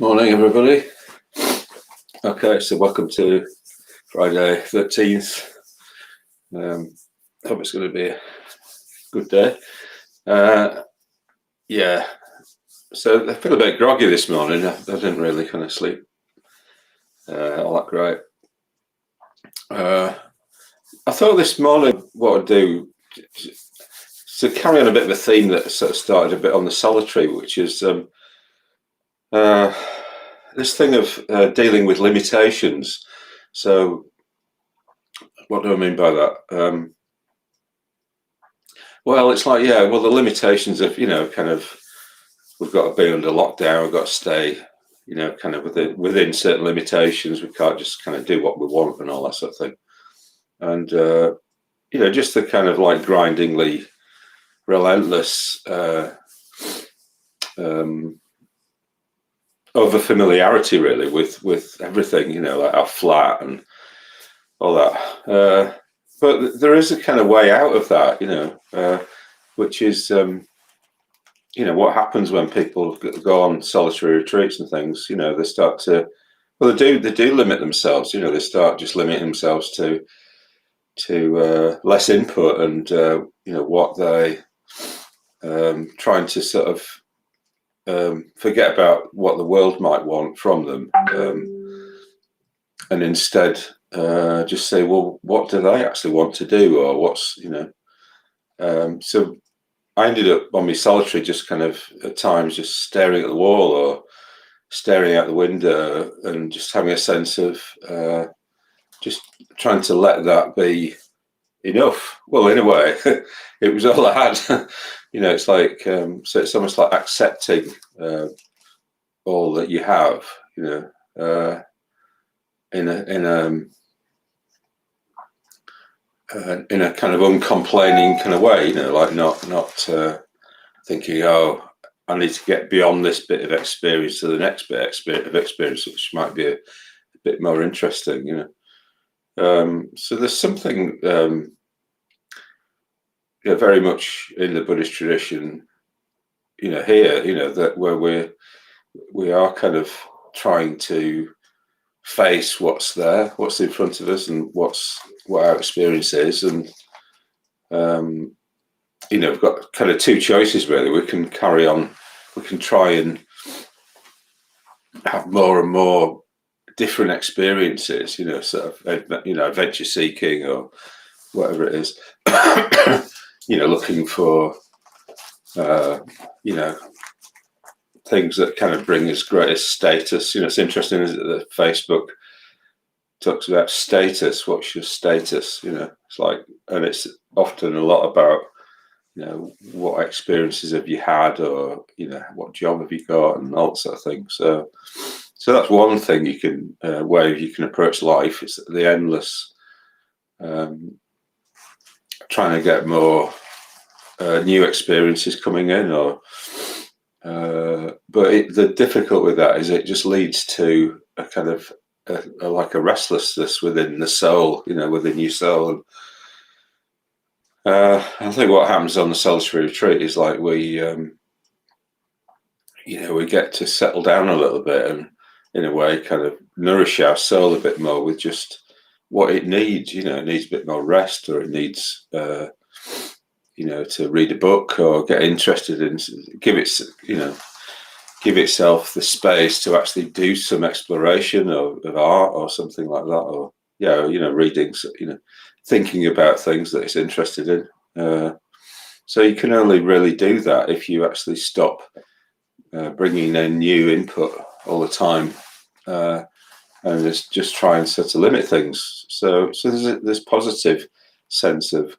Morning, everybody. Okay, so welcome to Friday 13th. Hope it's going to be a good day. Yeah, so I feel a bit groggy this morning. I didn't really kind of sleep all that great. I thought this morning what I'd do to carry on a bit of a theme that sort of started a bit on the solitary, which is this thing of dealing with limitations. So what do I mean by that? Well, it's like, the limitations of, kind of, we've got to be under lockdown, we've got to stay, kind of within certain limitations. We can't just kind of do what we want and all that sort of thing. And, just the kind of like grindingly relentless over familiarity, really, with everything, like our flat and all that. But there is a kind of way out of that, which is, what happens when people go on solitary retreats and things. They start to, they do limit themselves. They start just limiting themselves to less input and what they trying to sort of forget about what the world might want from them, and instead just say, well, what do they actually want to do, or what's so I ended up on my solitary just kind of at times just staring at the wall or staring out the window and just having a sense of just trying to let that be enough. Well, in a way, it was all I had. It's like, so it's almost like accepting all that you have, in a kind of uncomplaining kind of way, like not thinking, oh, I need to get beyond this bit of experience to the next bit of experience, which might be a bit more interesting, So there's something very much in the Buddhist tradition, here, that where we are kind of trying to face what's there, what's in front of us, and what our experience is, and we've got kind of two choices really. We can carry on, we can try and have more and more different experiences, sort of adventure seeking or whatever it is, looking for things that kind of bring us greatest status. It's interesting, isn't it, that Facebook talks about status. What's your status? It's like, and it's often a lot about, what experiences have you had, or what job have you got, and all that sort of thing. So that's one thing you can way you can approach life. It's the endless trying to get more new experiences coming in, or but the difficult with that is it just leads to a kind of like a restlessness within the soul, within your soul. And I think what happens on the solitary retreat is like we get to settle down a little bit and, in a way, kind of nourish our soul a bit more with just what it needs. It needs a bit more rest, or it needs to read a book or get interested in, give itself the space to actually do some exploration of art or something like that, or reading, thinking about things that it's interested in. So you can only really do that if you actually stop bringing in new input all the time, and just try and sort of limit things. So there's this positive sense of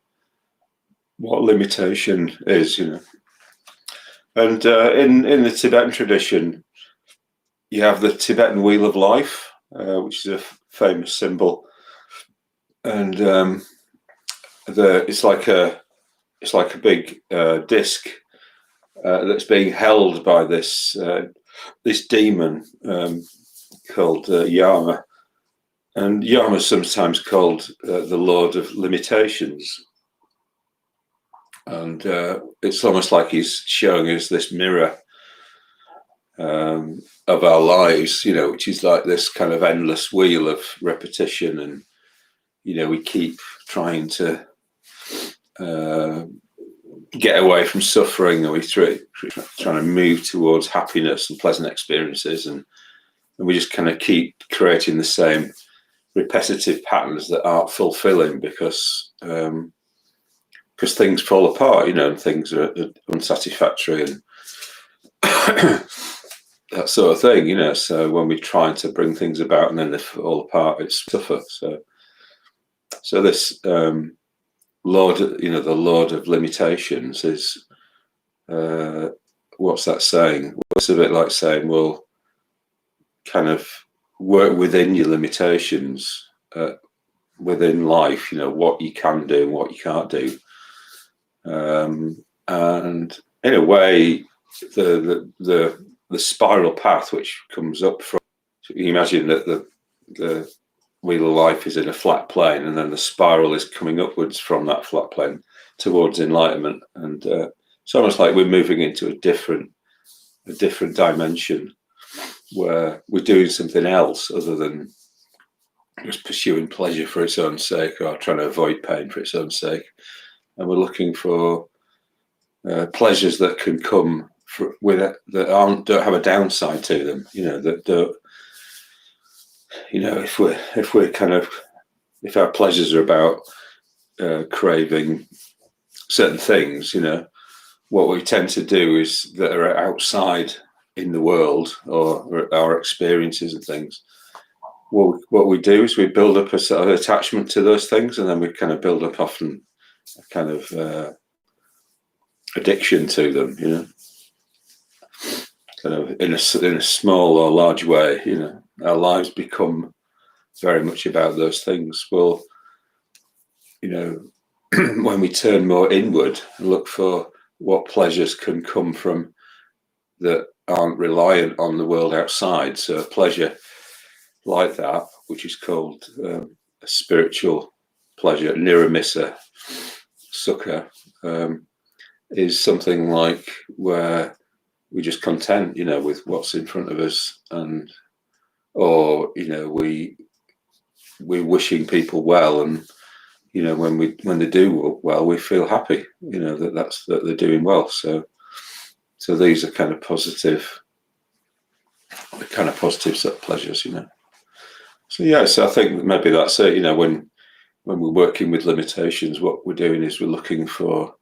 what limitation is, And in the Tibetan tradition, you have the Tibetan Wheel of Life, which is a famous symbol, and it's like a big disc that's being held by this demon called Yama, and Yama is sometimes called the Lord of Limitations. And it's almost like he's showing us this mirror of our lives, which is like this kind of endless wheel of repetition, and we keep trying to get away from suffering, and we trying to move towards happiness and pleasant experiences, and we just kind of keep creating the same repetitive patterns that aren't fulfilling because things fall apart, and things are unsatisfactory and that sort of thing, So when we're trying to bring things about and then they fall apart, it's tougher. So this Lord, the Lord of limitations is what's that saying? Well, it's a bit like saying, well, kind of work within your limitations within life, what you can do and what you can't do. And in a way, the spiral path which comes up from, you imagine that the wheel of life is in a flat plane, and then the spiral is coming upwards from that flat plane towards enlightenment, and it's almost like we're moving into a different dimension where we're doing something else other than just pursuing pleasure for its own sake or trying to avoid pain for its own sake, and we're looking for pleasures that can come that don't have a downside to them, that don't, if our pleasures are about craving certain things, what we tend to do is that are outside in the world or our experiences and things. What we do is we build up a sort of attachment to those things, and then we kind of build up often a kind of addiction to them, kind of in a small or large way. Our lives become very much about those things. Well, when we turn more inward and look for what pleasures can come from that aren't reliant on the world outside, so a pleasure like that, which is called a spiritual pleasure, niramisa sukha, is something like where we're just content, with what's in front of us, or we're wishing people well, and when they do well, we feel happy, that they're doing well. So these are kind of positive sort of pleasures, So I think maybe that's it. When we're working with limitations, what we're doing is we're looking for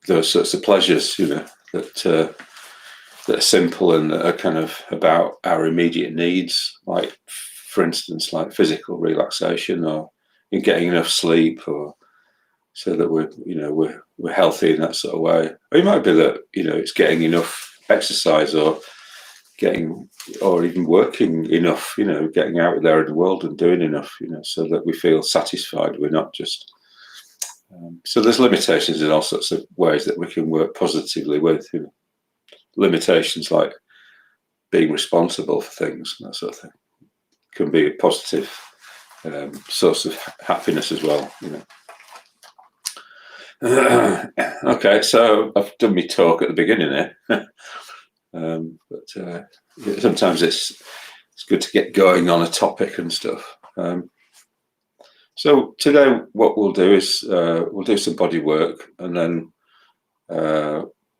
those sorts of pleasures, that are simple and that are kind of about our immediate needs, like, for instance, like physical relaxation or getting enough sleep, or so that we're healthy in that sort of way. Or it might be that it's getting enough exercise, or even working enough, getting out there in the world and doing enough, so that we feel satisfied. We're not just so there's limitations in all sorts of ways that we can work positively with. Limitations like being responsible for things and that sort of thing can be a positive source of happiness as well. Okay, so I've done my talk at the beginning here, but sometimes it's good to get going on a topic and stuff. So today, what we'll do is we'll do some body work, and then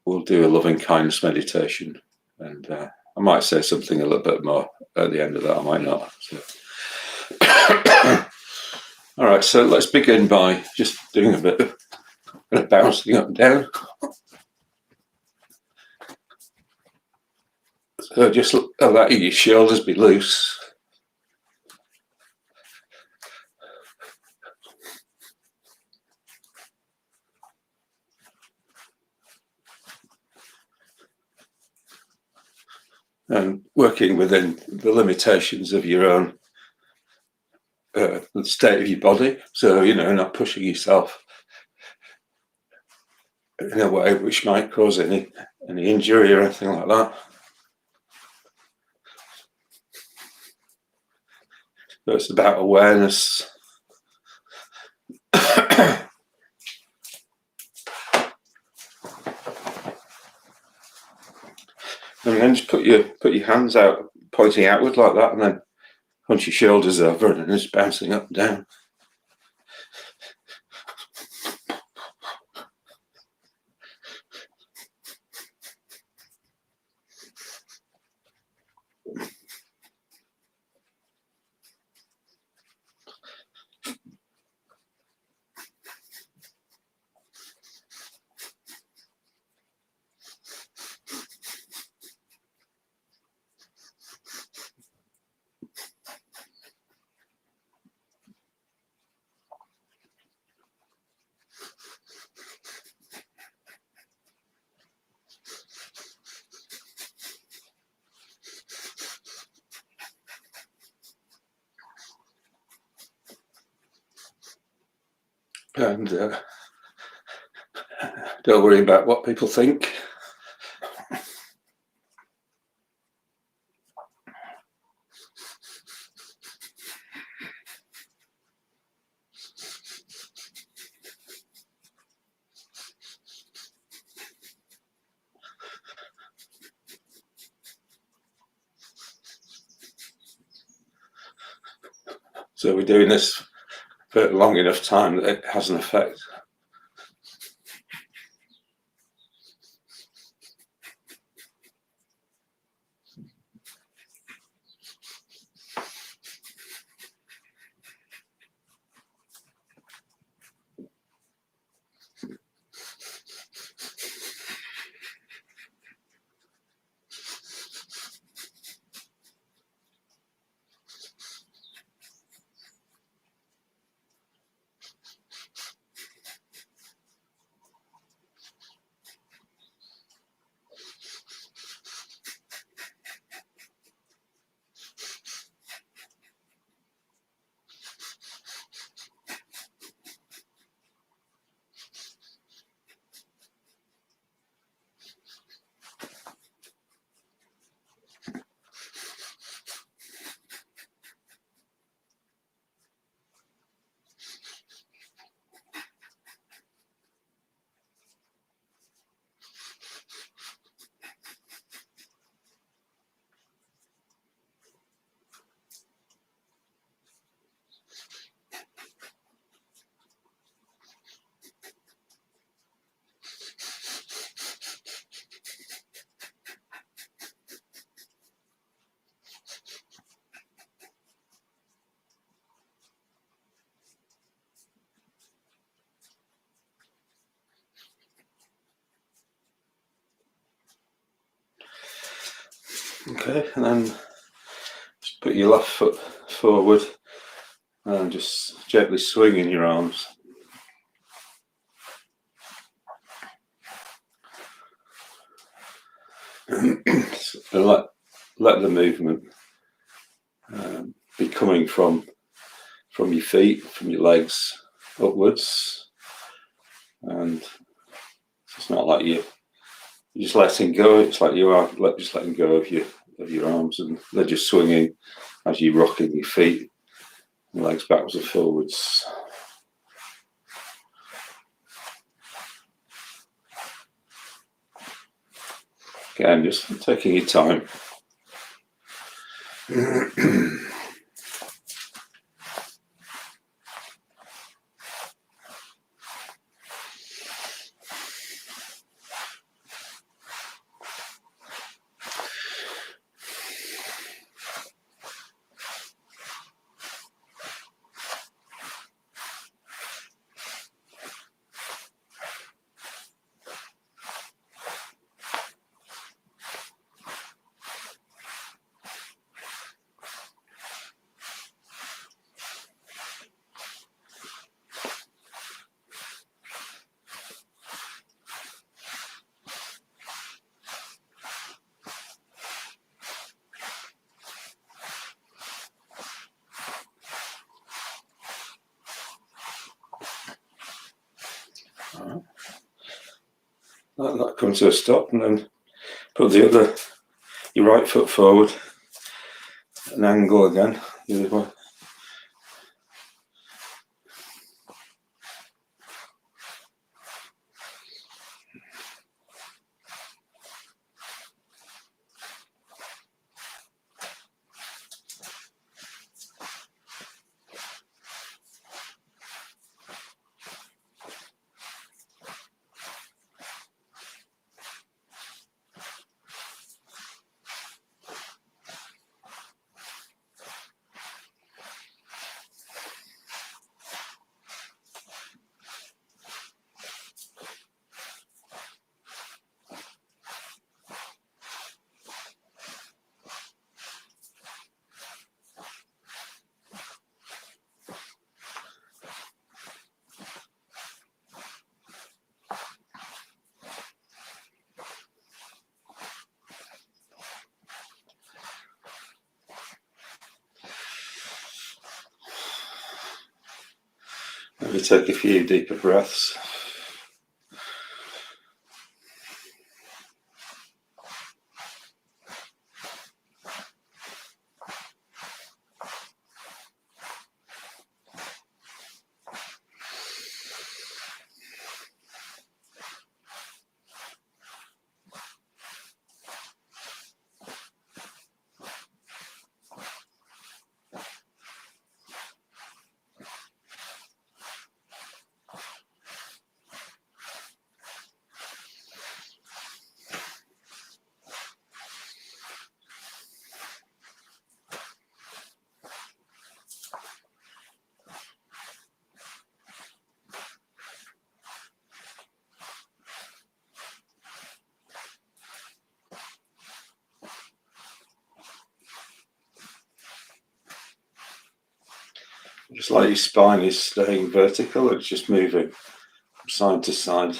we'll do a loving kindness meditation, and I might say something a little bit more at the end of that. I might not. So. All right, so let's begin by just doing a bit of bouncing up and down. So just let your shoulders be loose. And working within the limitations of your own the state of your body, so not pushing yourself in a way which might cause any injury or anything like that. So it's about awareness. And then just put your hands out, pointing outward like that, and then hunch your shoulders over and just bouncing up and down. And don't worry about what people think. So we're doing this for long enough time that it has an effect. Okay, and then just put your left foot forward and just gently swinging your arms. And let the movement be coming from your feet, from your legs upwards, and it's not like you're just letting go. It's like you are just letting go of your arms, and they're just swinging as you're rocking your feet, your legs backwards and forwards. Again, just taking your time. Let that come to a stop, and then put your right foot forward, an angle again, the other way. Maybe take a few deeper breaths. Just like your spine is staying vertical, it's just moving from side to side.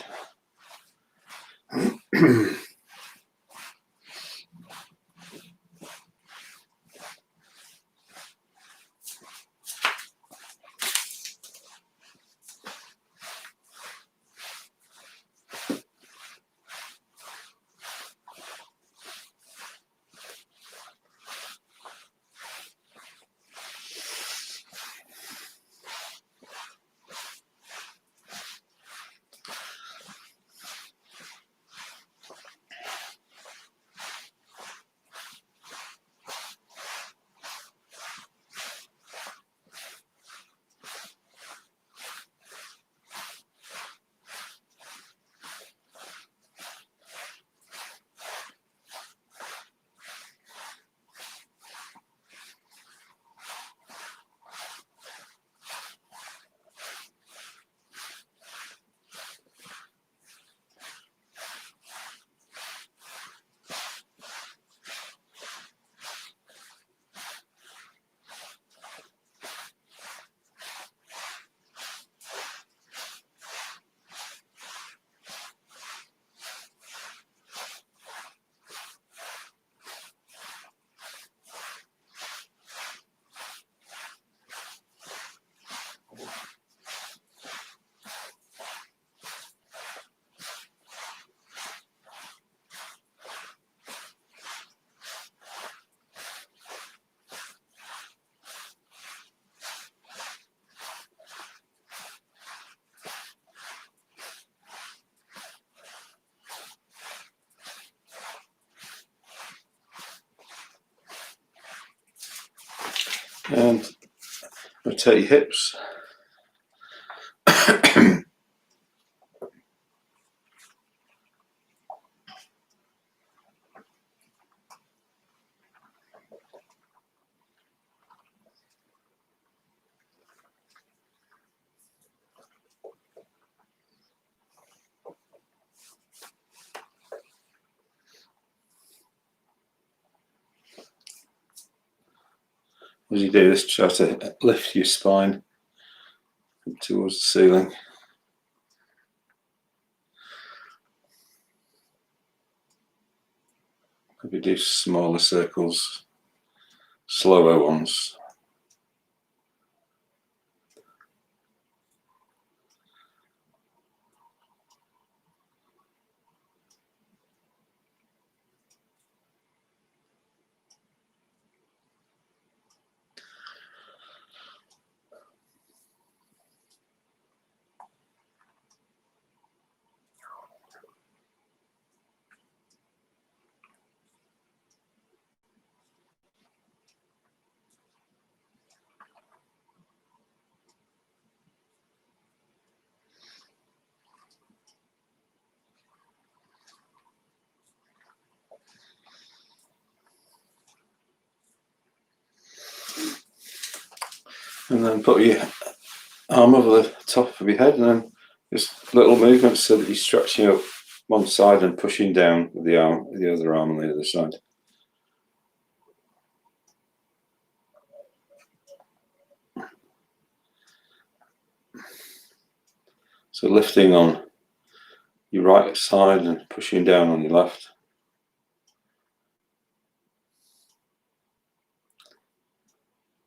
And rotate your hips. As you do this, try to lift your spine towards the ceiling. Maybe do smaller circles, slower ones. And then put your arm over the top of your head, and then just little movements so that you're stretching up one side and pushing down with the arm, the other arm on the other side. So lifting on your right side and pushing down on your left.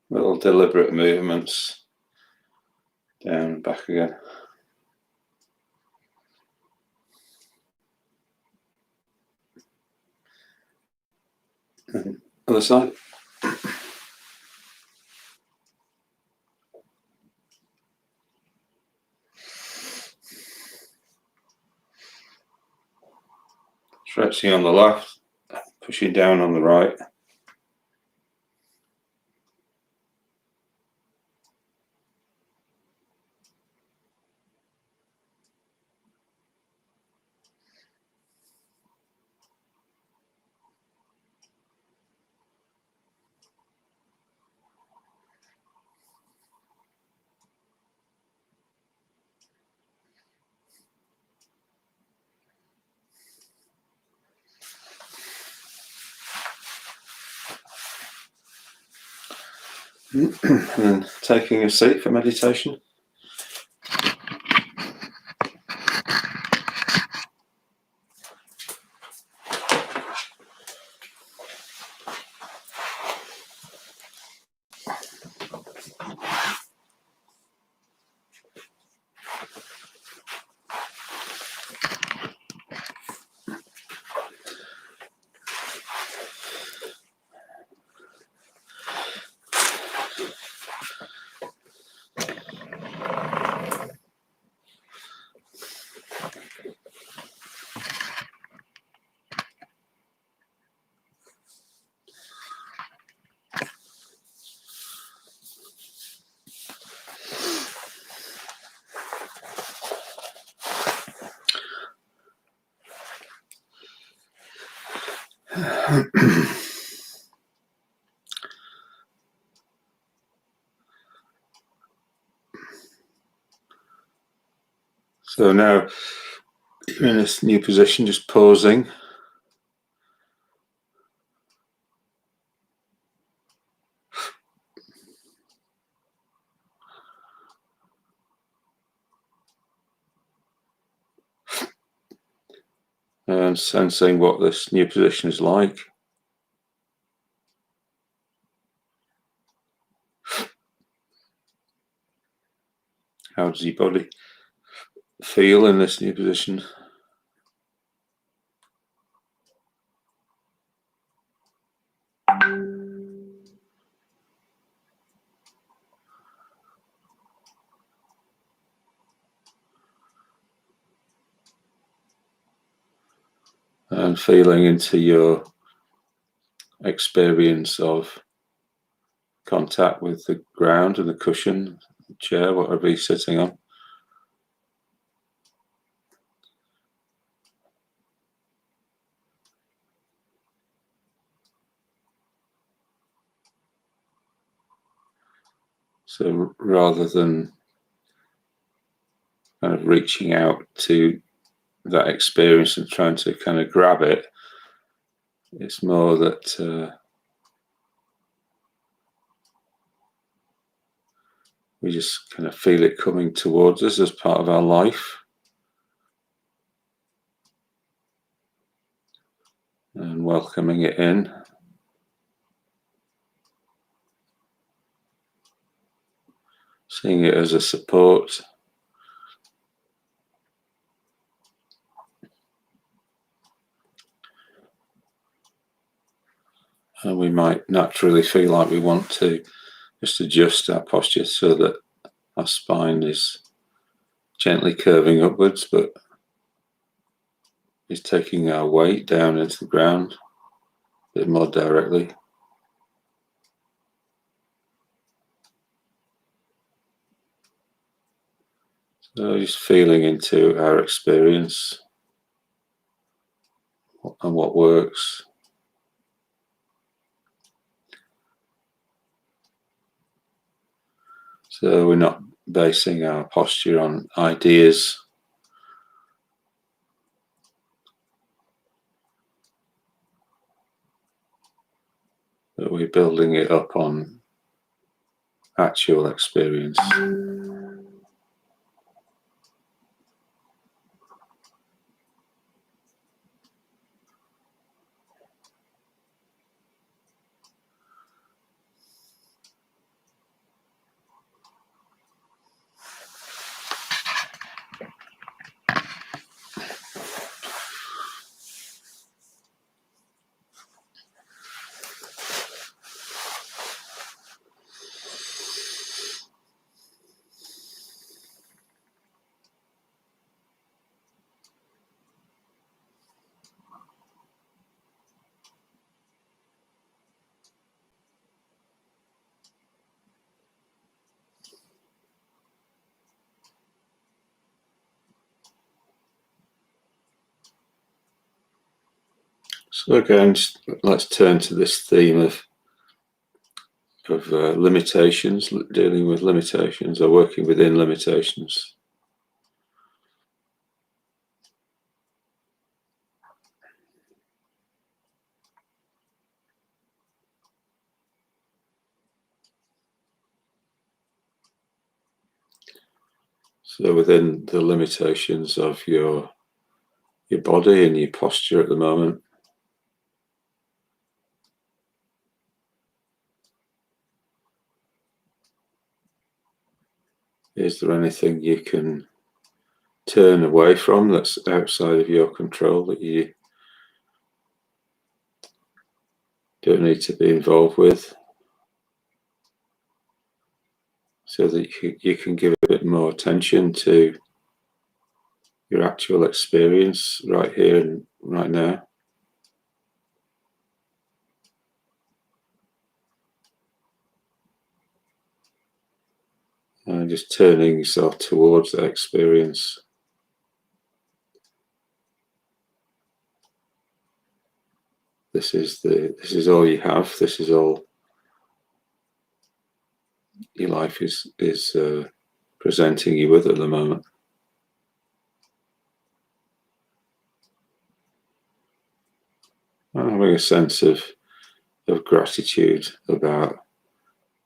Little deliberate movements. Down and back again. And other side. Stretching on the left, pushing down on the right. And then taking a seat for meditation. So now you're in this new position, just pausing. And sensing what this new position is like. How does your body feel in this new position? And feeling into your experience of contact with the ground and the cushion, the chair, whatever you're sitting on. So rather than kind of reaching out to that experience and trying to kind of grab it, it's more that we just kind of feel it coming towards us as part of our life. And welcoming it in. Seeing it as a support. And we might naturally feel like we want to just adjust our posture so that our spine is gently curving upwards, but is taking our weight down into the ground a bit more directly. So just feeling into our experience and what works. So we're not basing our posture on ideas, but we're building it up on actual experience. So again, let's turn to this theme of limitations, dealing with limitations or working within limitations. So within the limitations of your body and your posture at the moment, is there anything you can turn away from that's outside of your control, that you don't need to be involved with, so that you can give a bit more attention to your actual experience right here and right now? And just turning yourself towards that experience. This is all you have. This is all your life is presenting you with at the moment. And having a sense of gratitude about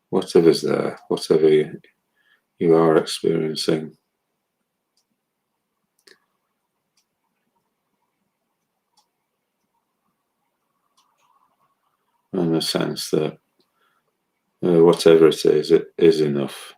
whatever's there, whatever you are experiencing. And the sense that whatever it is enough.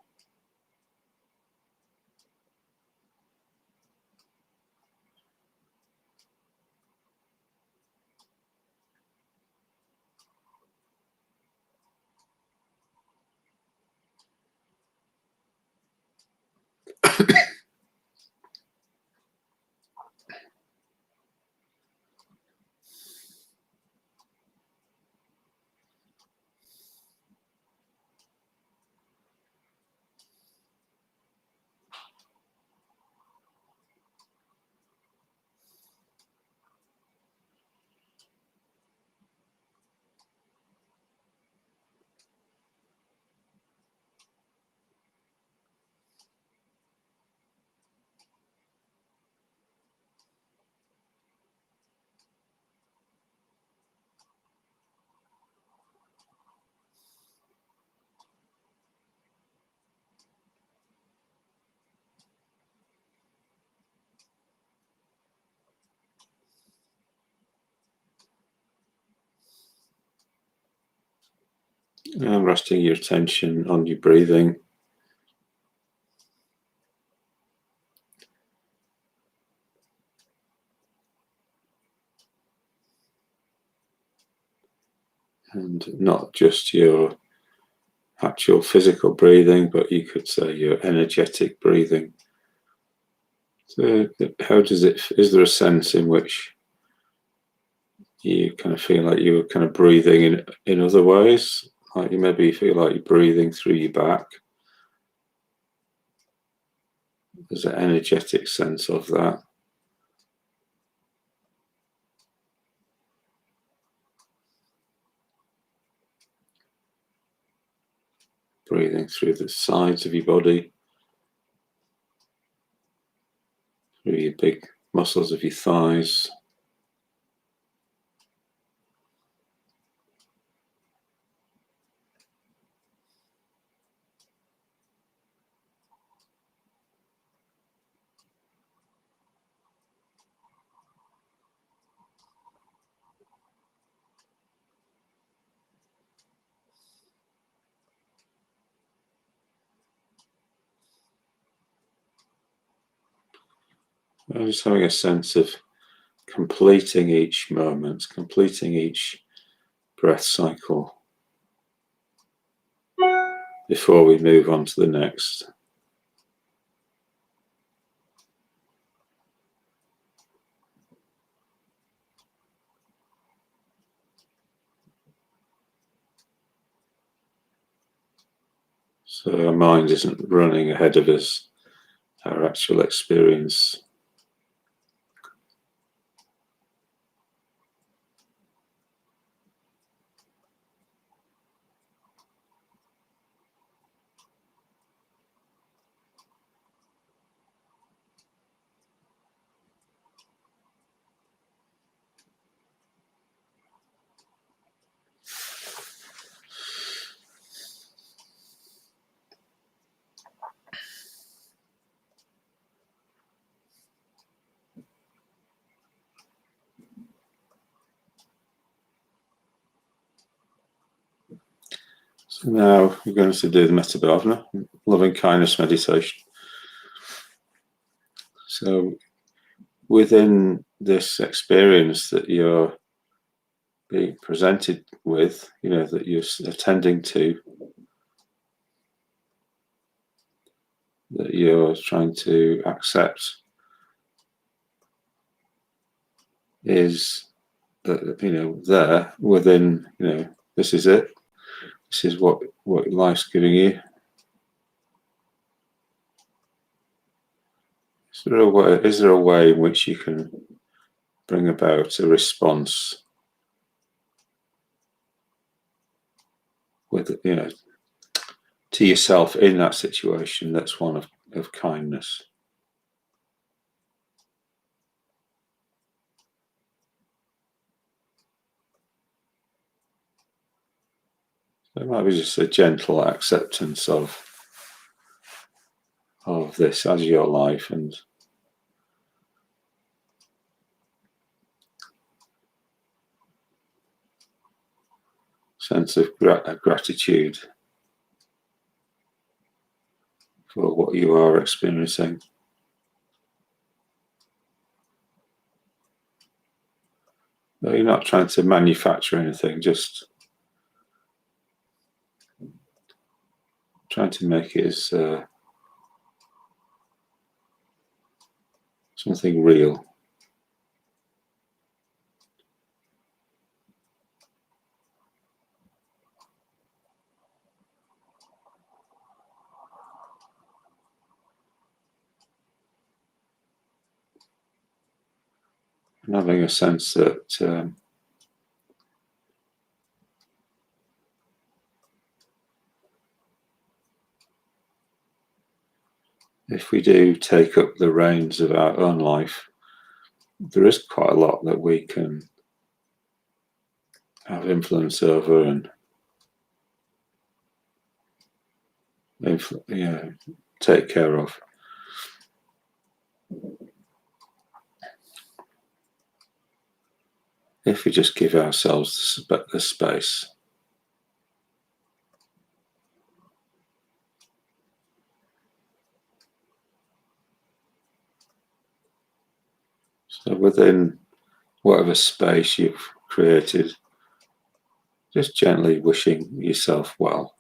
And resting your attention on your breathing. And not just your actual physical breathing, but you could say your energetic breathing. So how does it, is there a sense in which you kind of feel like you're kind of breathing in other ways? Like you maybe feel like you're breathing through your back. There's an energetic sense of that. Breathing through the sides of your body, through your big muscles of your thighs. Just having a sense of completing each moment, completing each breath cycle before we move on to the next. So our mind isn't running ahead of us, our actual experience. Now we're going to do the Metta Bhavana, loving kindness meditation. So within this experience that you're being presented with, that you're attending to, that you're trying to accept, is that, there within, this is it. This is what life's giving you. Is there a way in which you can bring about a response with, to yourself in that situation that's one of kindness? So it might be just a gentle acceptance of this as your life, and sense of gratitude for what you are experiencing. No, you're not trying to manufacture anything, just trying to make it as something real. And having a sense that if we do take up the reins of our own life, there is quite a lot that we can have influence over and take care of. If we just give ourselves the space. So within whatever space you've created, just gently wishing yourself well.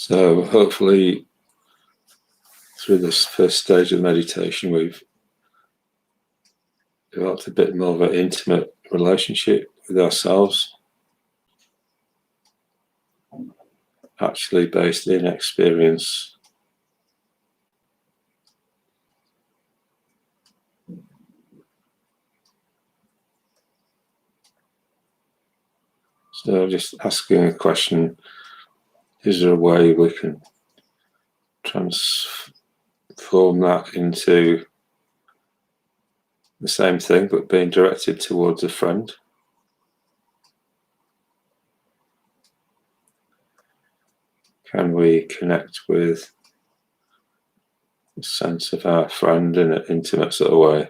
So hopefully through this first stage of meditation, we've developed a bit more of an intimate relationship with ourselves, actually based in experience. So just asking a question, is there a way we can transform that into the same thing but being directed towards a friend? Can we connect with the sense of our friend in an intimate sort of way?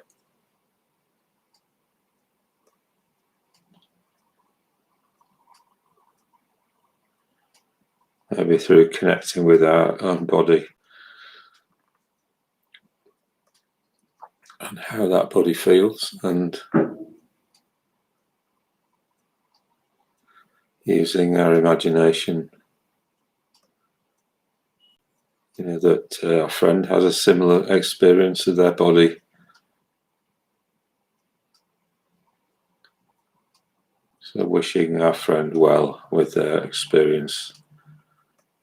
Maybe through connecting with our own body and how that body feels, and using our imagination, that our friend has a similar experience of their body. So wishing our friend well with their experience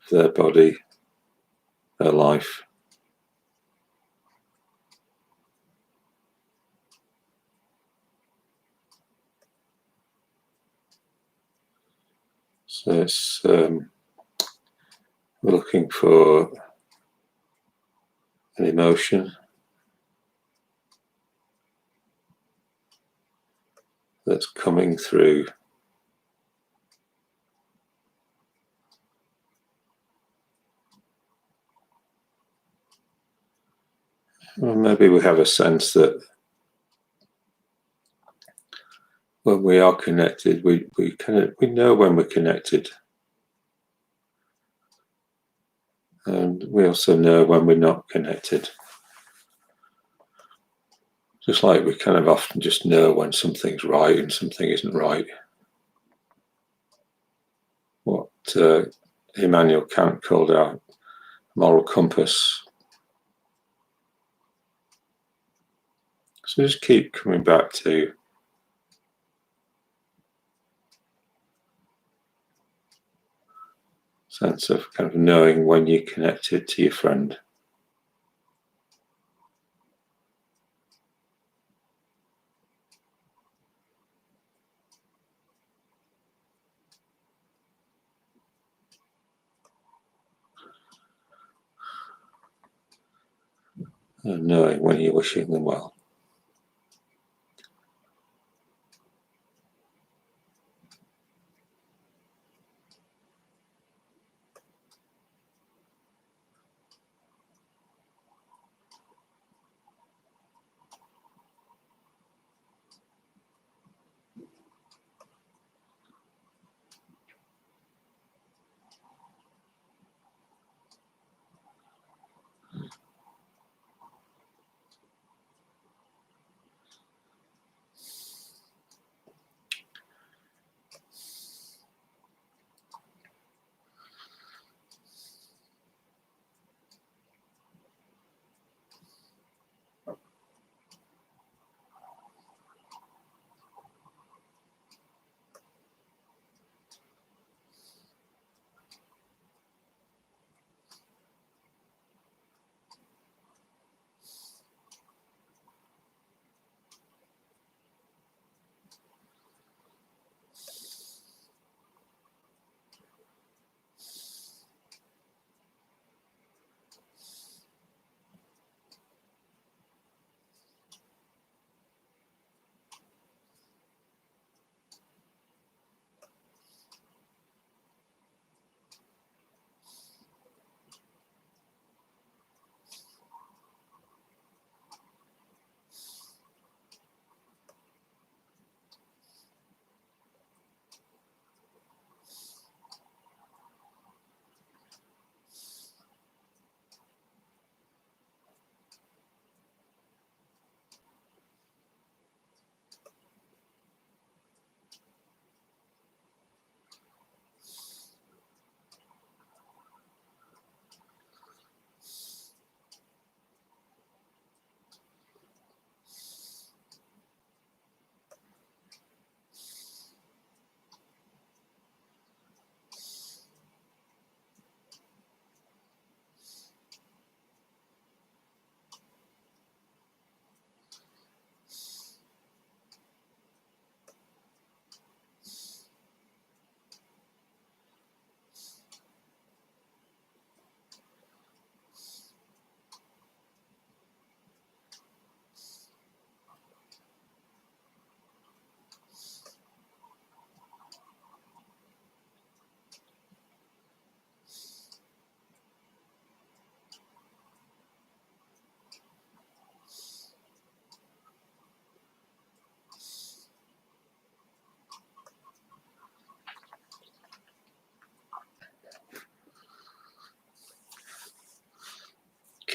of their body, their life. So it's we're looking for an emotion that's coming through or maybe we have a sense that when we are connected, we know when we're connected, and we also know when we're not connected. Just like we kind of often just know when something's right and something isn't right. What Immanuel Kant called our moral compass. So just keep coming back to sense of kind of knowing when you're connected to your friend. And knowing when you're wishing them well.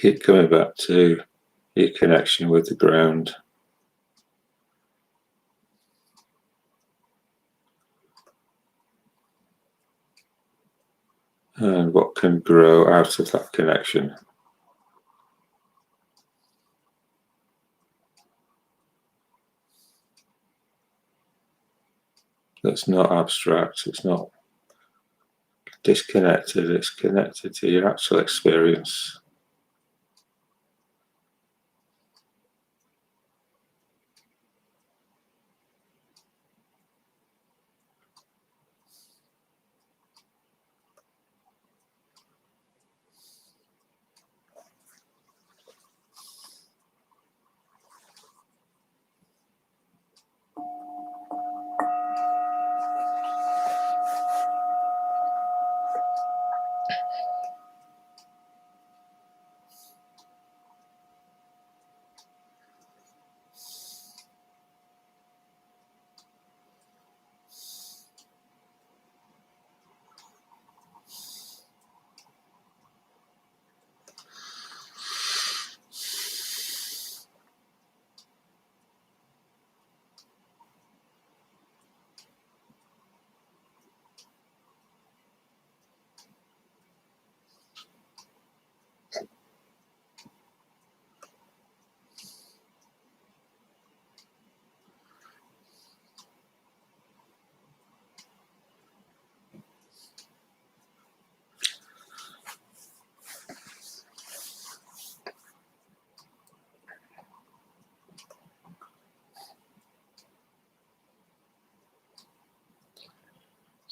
keep coming back to your connection with the ground. And what can grow out of that connection. That's not abstract, it's not disconnected, it's connected to your actual experience.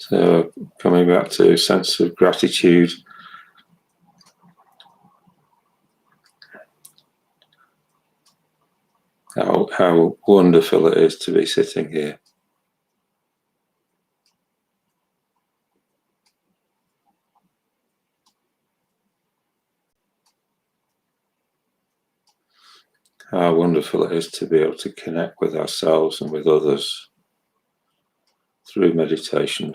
So coming back to a sense of gratitude. How wonderful it is to be sitting here. How wonderful it is to be able to connect with ourselves and with others through meditation.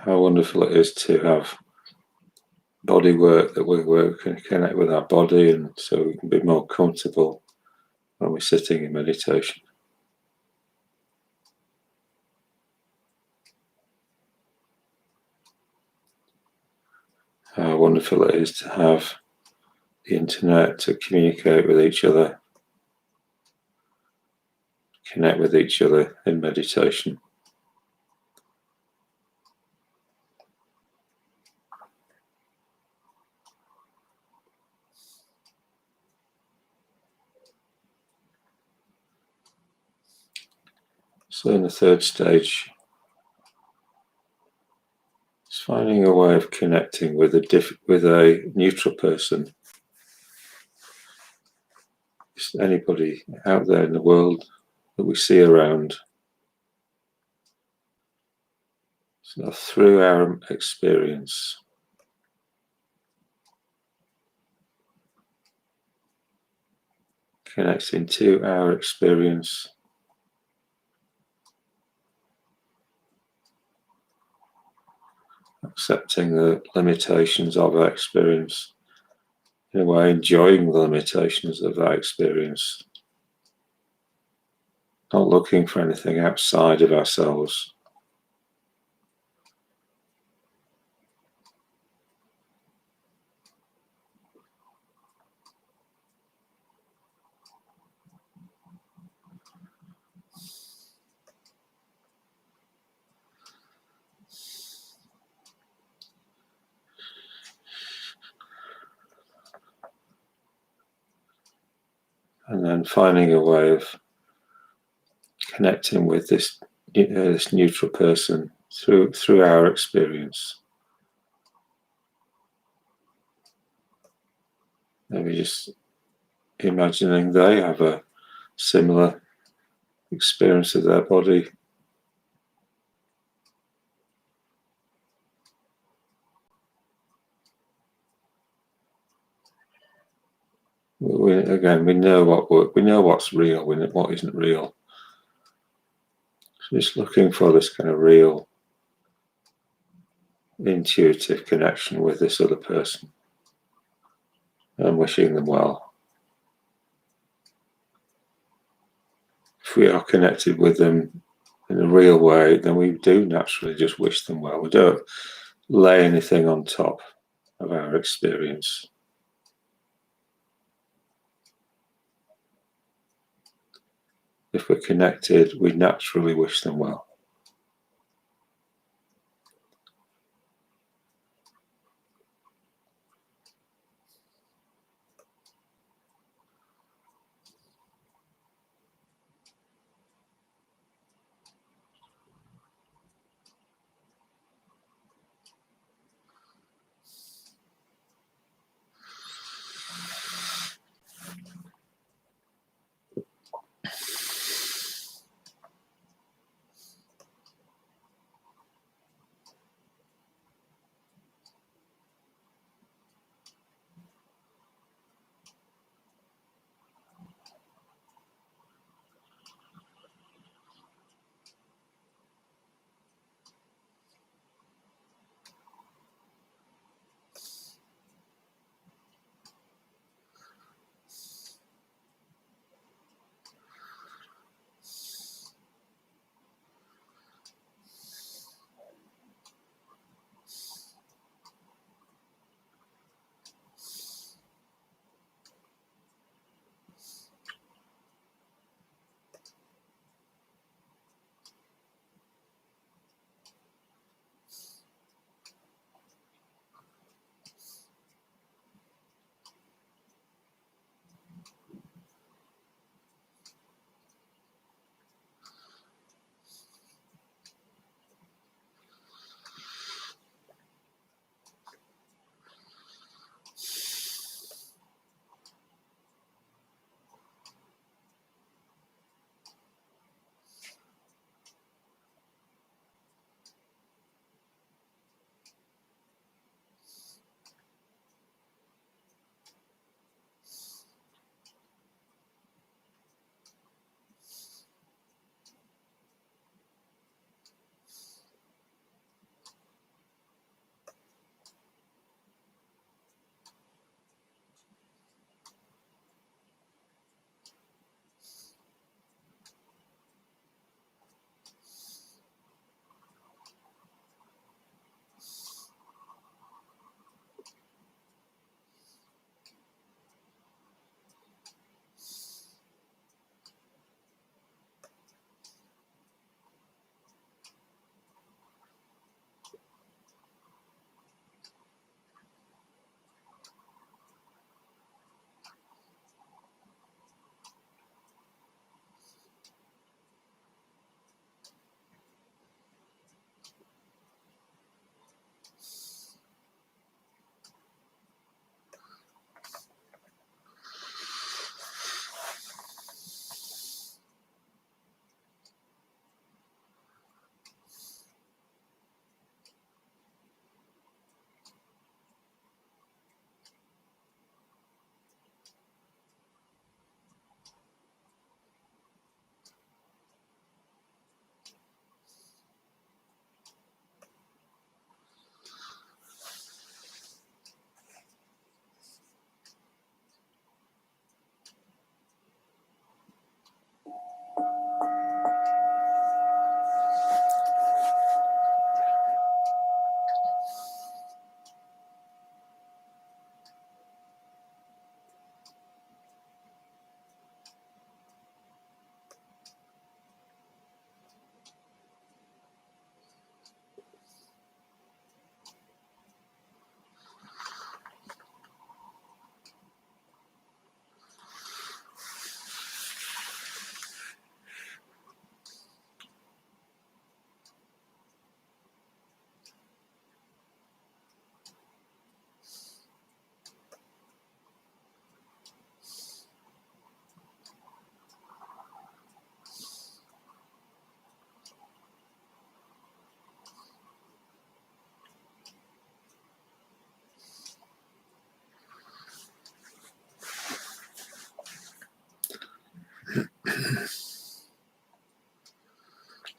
How wonderful it is to have body work that we can connect with our body, and so we can be more comfortable when we're sitting in meditation. How wonderful it is to have the internet to communicate with each other, connect with each other in meditation. So in the third stage, it's finding a way of connecting with a neutral person. Just anybody out there in the world that we see around. So through our experience, connecting to our experience, accepting the limitations of our experience, in a way enjoying the limitations of our experience, not looking for anything outside of ourselves. And then finding a way of connecting with this neutral person through our experience. Maybe just imagining they have a similar experience of their body. We know what's real, we know what isn't real. So just looking for this kind of real intuitive connection with this other person and wishing them well. If we are connected with them in a real way, then we do naturally just wish them well. We don't lay anything on top of our experience. If we're connected, we naturally wish them well.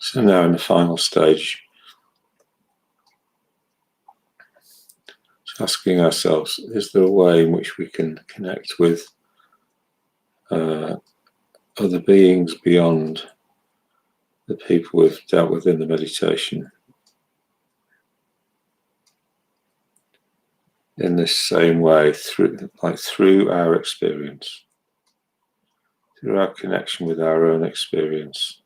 So now in the final stage, asking ourselves, is there a way in which we can connect with other beings beyond the people we've dealt with in the meditation in this same way, through our experience, through our connection with our own experience?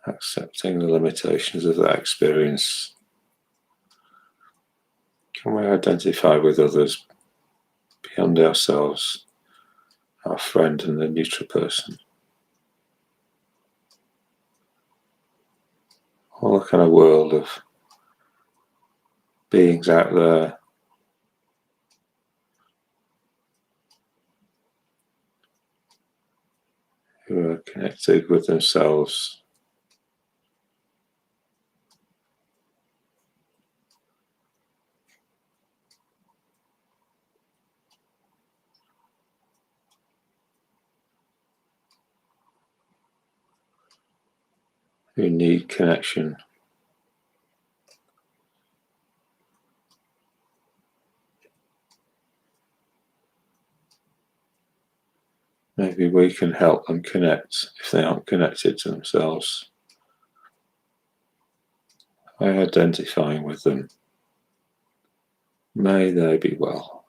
Accepting the limitations of that experience, can we identify with others beyond ourselves, our friend and the neutral person? All the kind of world of beings out there who are connected with themselves, who need connection. Maybe we can help them connect if they aren't connected to themselves by identifying with them. May they be well.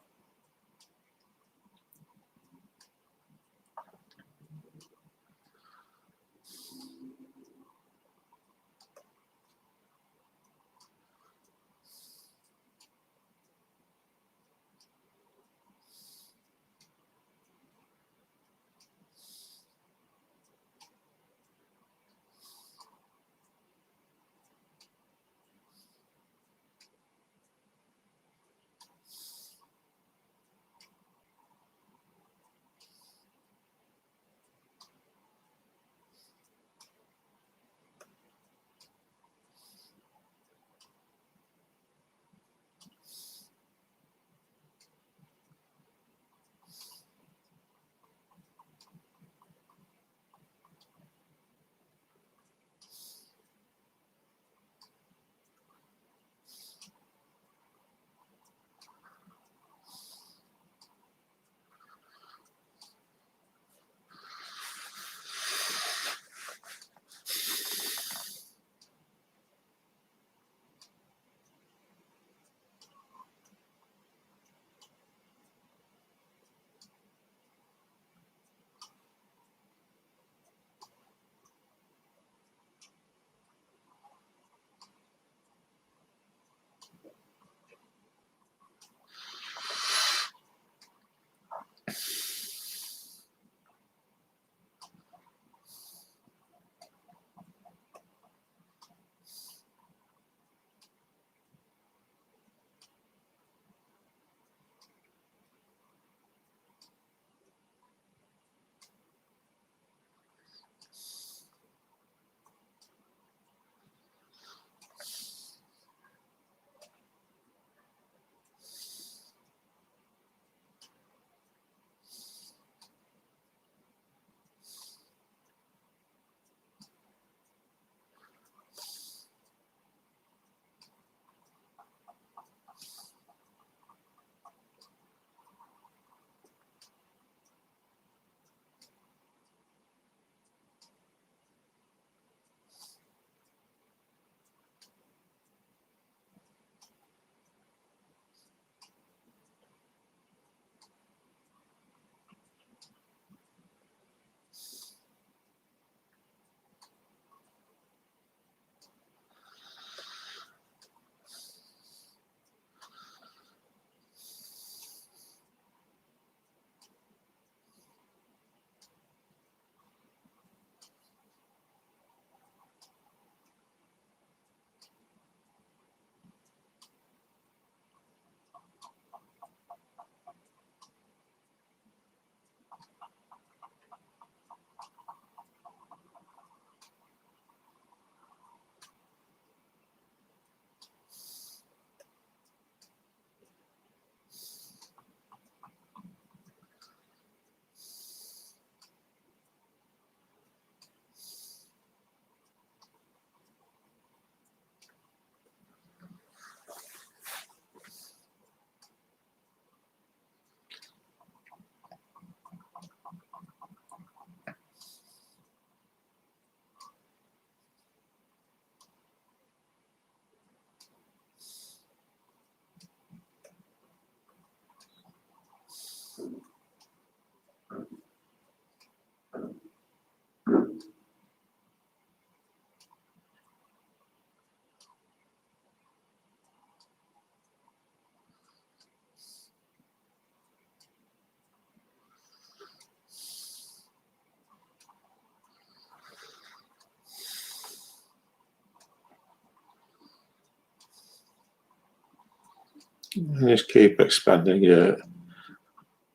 And just keep expanding your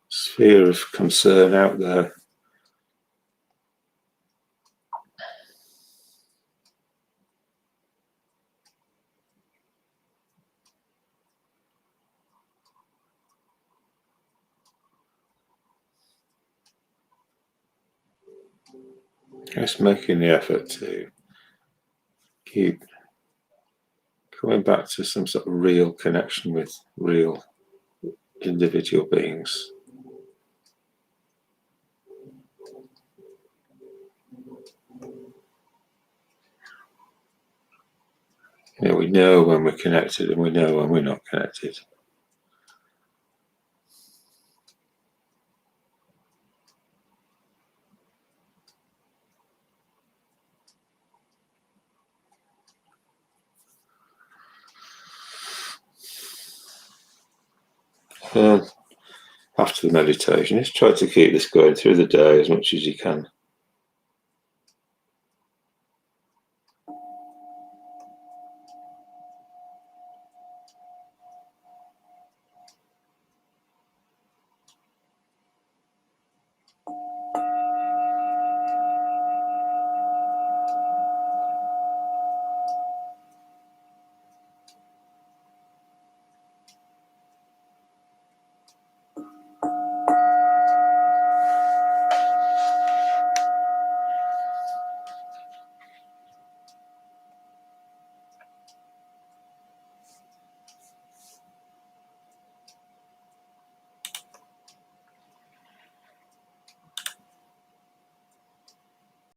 sphere of concern out there. Just making the effort to keep coming back to some sort of real connection with real individual beings. You know, we know when we're connected and we know when we're not connected. After the meditation, just try to keep this going through the day as much as you can.